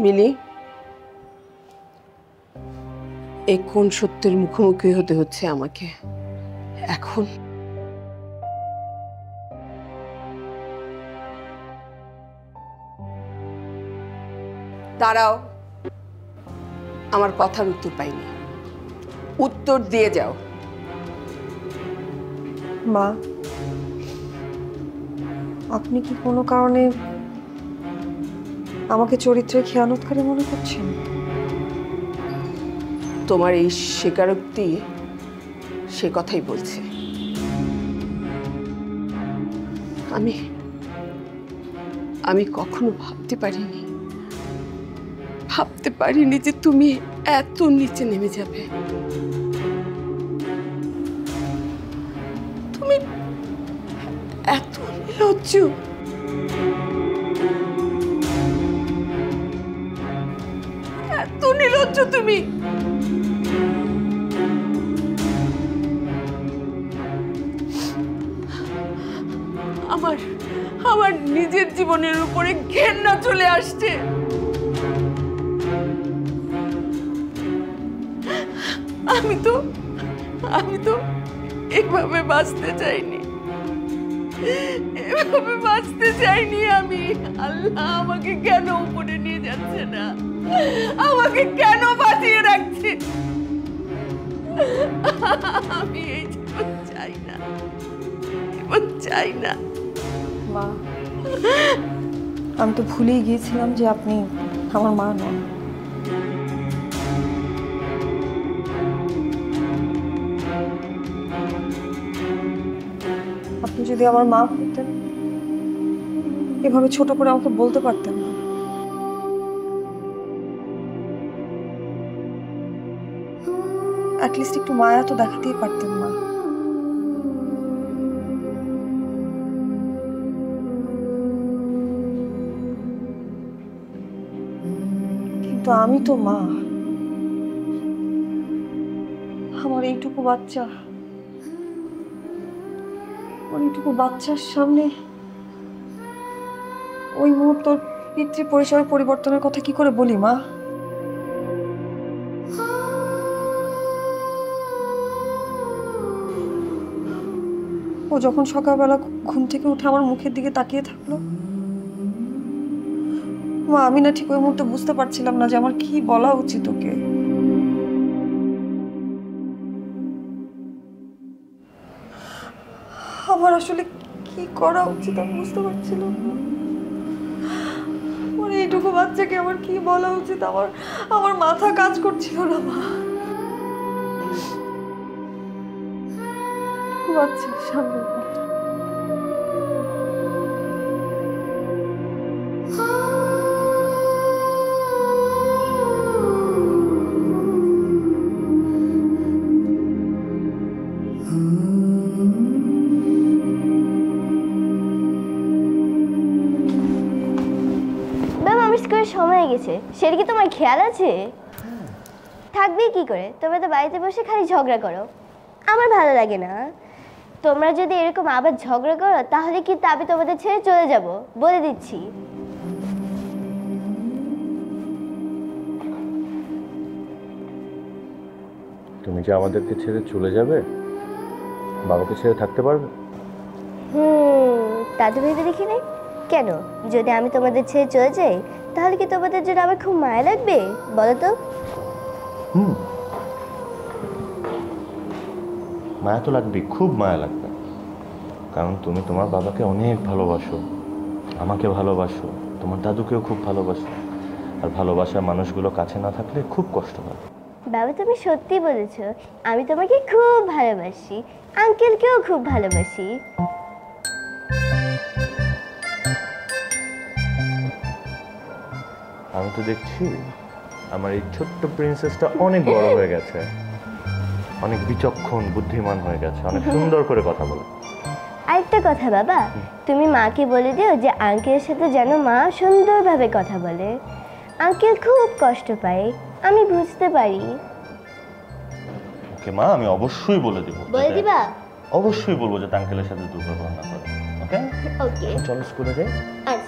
মিলি, এই কোন সত্যের মুখোমুখি হতে হচ্ছে আমাকে এখন? দাঁড়াও, আমার কথার উত্তর পাইনি, উত্তর দিয়ে যাও। মা, আপনি কি কোনো কারণে আমাকে চরিত্রে খেয়ানতকারী মনে করছেন? তোমার এই স্বীকারোক্তি সে কথাই বলছে। আমি আমি কখনো ভাবতে পারিনি যে তুমি এত নিচে নেমে যাবে। তুমি এত নির্লজ্জ, এত নির্লজ্জ তুমি। আমার নিজের জীবনের উপরে ঘেন্না চলে আসছে। আমি তো এভাবে বাঁচতে চাইনি, আমি। আল্লাহ আমাকে কেন উপরে নিয়ে যাচ্ছে না? আমাকে কেন বাঁচিয়ে রাখছে? আমি এই জীবন চাই না। মা, আমি তো ভুলেই গিয়েছিলাম যে আপনি আমার মা নন। আপনি যদি আমার মা হতেন, এভাবে ছোট করে আমাকে বলতে পারতেন না। অ্যাটলিস্ট একটু মায়া তো দেখাতেই পারতেন না। কিন্তু আমি তো মা। আমার এইটুকু বাচ্চার সামনে ওই মুহূর্ত পিতৃ পরিচয় পরিবর্তনের কথা কি করে বলি মা? ও যখন সকালবেলা ঘুম থেকে উঠে আমার মুখের দিকে তাকিয়ে থাকলো, মা আমি না ঠিক ওই মুহূর্তে বুঝতে পারছিলাম না যে আমার কি বলা উচিত ওকে। আমার আসলে কি করা উচিত আমি বুঝতে পারছিলাম না। আমার এইটুকু বাচ্চাকে আমার কি বলা উচিত, আমার মাথা কাজ করছিল না মা। বাচ্চা সামনে সময় গেছে, সেটা কি তোমার খেয়াল আছে? থাকবে কি করে? তোমরা তো বাড়িতে বসে খালি ঝগড়া করো, আমার ভালো লাগে না। তোমরা যদি এরকম আবার ঝগড়া করো তাহলে কিন্তু আমি তোমাদের ছেড়ে চলে যাব, বলে দিচ্ছি। তুমি যে আমাদেরকে ছেড়ে চলে যাবে, বাবাকে ছেড়ে থাকতে পারবে? তা তো ভেবে দেখি নাই। কেন, যদি আমি তোমাদের ছেড়ে চলে যাই তাহলে কি তোমাদের জন্য আমার খুব মায়া লাগবে বলো তো? মায়া তো লাগবে, খুব মায়া লাগবে, কারণ তুমি তোমার বাবাকে অনেক ভালোবাসো, আমাকে ভালোবাসো, তোমার দাদুকেও খুব ভালোবাসো, আর ভালোবাসার মানুষগুলো কাছে না থাকলে খুব কষ্ট হয়। বাবা তুমি সত্যি বলেছো, আমি তোমাকে খুব ভালোবাসি, আঙ্কেলকেও খুব ভালোবাসি। আমি তো দেখছি আমার এই ছোট্ট প্রিন্সেসটা অনেক বড় হয়ে গেছে, অনেক বিচক্ষণ বুদ্ধিমান হয়ে গেছে, অনেক সুন্দর করে কথা বলে। আরেকটা কথা বাবা, তুমি মাকে বলে দিও যে আঙ্কেলের সাথে যেন মা সুন্দরভাবে কথা বলে। আঙ্কেল খুব কষ্ট পায়, আমি বুঝতে পারি। ওকে মা, আমি অবশ্যই বলে দিব। বলে দিবা? অবশ্যই বলবো যে আঙ্কেলের সাথে দুর্ব্যবহার না করে। ওকে ওকে, চলো স্কুলে যাই। আচ্ছা।